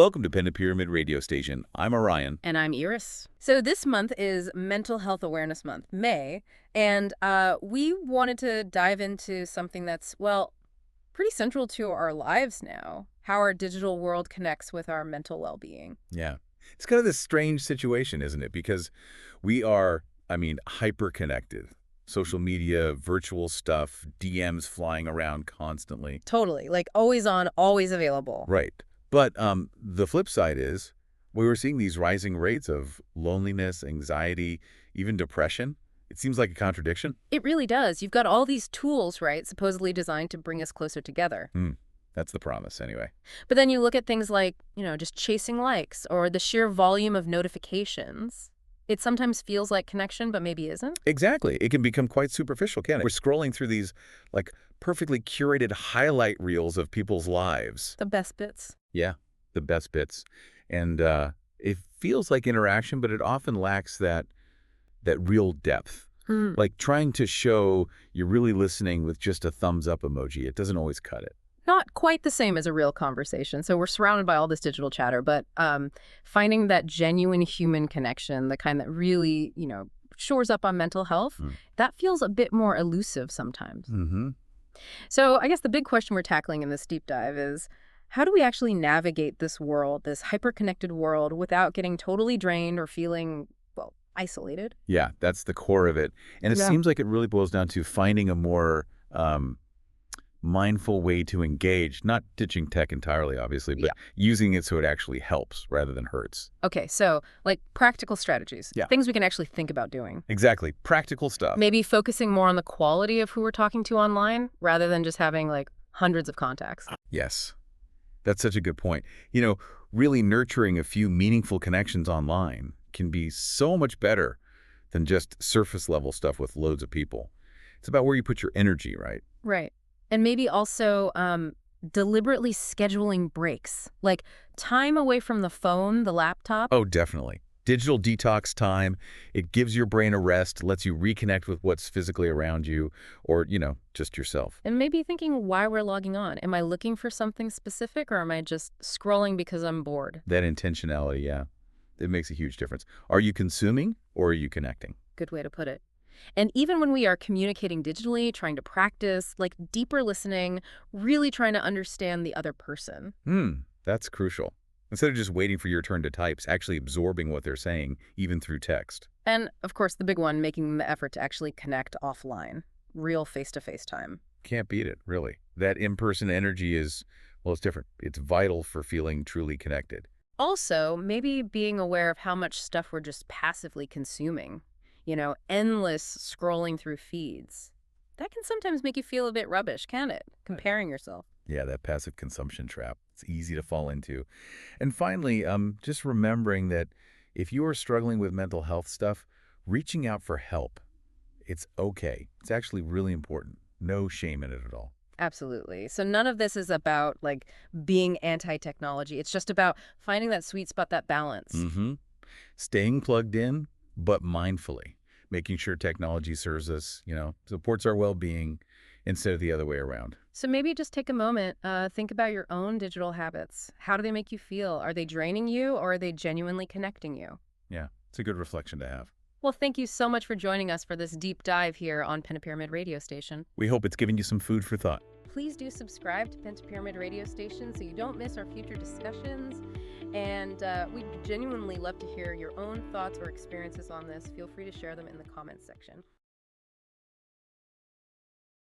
Welcome to Pentapyramid Radio Station. I'm Orion. And I'm Iris. So this month is Mental Health Awareness Month, May, and we wanted to dive into something that's, well, pretty central to our lives now, how our digital world connects with our mental well-being. Yeah. It's kind of this strange situation, isn't it? Because we are, hyper-connected. Social media, virtual stuff, DMs flying around constantly. Totally. Like always on, always available. Right. But the flip side is we were seeing these rising rates of loneliness, anxiety, even depression. It seems like a contradiction. It really does. You've got all these tools, right, supposedly designed to bring us closer together. That's the promise, anyway. But then you look at things like, just chasing likes or the sheer volume of notifications. It sometimes feels like connection, but maybe isn't. Exactly. It can become quite superficial, can't it? We're scrolling through these, perfectly curated highlight reels of people's lives. The best bits. Yeah, the best bits. And it feels like interaction, but it often lacks that real depth. Like trying to show you're really listening with just a thumbs up emoji. It doesn't always cut it. Not quite the same as a real conversation. So we're surrounded by all this digital chatter, but finding that genuine human connection, the kind that really, shores up on mental health, that feels a bit more elusive sometimes. So I guess the big question we're tackling in this deep dive is, how do we actually navigate this world, this hyper-connected world, without getting totally drained or feeling, well, isolated? Yeah, that's the core of it. And it seems like it really boils down to finding a more mindful way to engage, not ditching tech entirely, obviously, but using it so it actually helps rather than hurts. Okay, so like practical strategies, things we can actually think about doing. Exactly. Practical stuff. Maybe focusing more on the quality of who we're talking to online rather than just having like hundreds of contacts. Yes. That's such a good point. Really nurturing a few meaningful connections online can be so much better than just surface level stuff with loads of people. It's about where you put your energy, right? Right. And maybe also deliberately scheduling breaks, like time away from the phone, the laptop. Oh, definitely. Digital detox time. It gives your brain a rest, lets you reconnect with what's physically around you or, just yourself. And maybe thinking why we're logging on. Am I looking for something specific or am I just scrolling because I'm bored? That intentionality, yeah. It makes a huge difference. Are you consuming or are you connecting? Good way to put it. And even when we are communicating digitally, trying to practice, like deeper listening, really trying to understand the other person. That's crucial. Instead of just waiting for your turn to type, actually absorbing what they're saying, even through text. And, of course, the big one, making the effort to actually connect offline. Real face-to-face time. Can't beat it, really. That in-person energy is, well, it's different. It's vital for feeling truly connected. Also, maybe being aware of how much stuff we're just passively consuming. Endless scrolling through feeds. That can sometimes make you feel a bit rubbish, can it? Comparing yourself. Yeah, that passive consumption trap. It's easy to fall into. And finally, just remembering that if you are struggling with mental health stuff, reaching out for help, it's okay. It's actually really important. No shame in it at all. Absolutely. So none of this is about, being anti-technology. It's just about finding that sweet spot, that balance. Staying plugged in, but mindfully. Making sure technology serves us, supports our well-being instead of the other way around. So maybe just take a moment, think about your own digital habits. How do they make you feel? Are they draining you or are they genuinely connecting you? Yeah, it's a good reflection to have. Well, thank you so much for joining us for this deep dive here on Pentapyramid Radio Station. We hope it's given you some food for thought. Please do subscribe to Pentapyramid Radio Station so you don't miss our future discussions. And we'd genuinely love to hear your own thoughts or experiences on this. Feel free to share them in the comments section.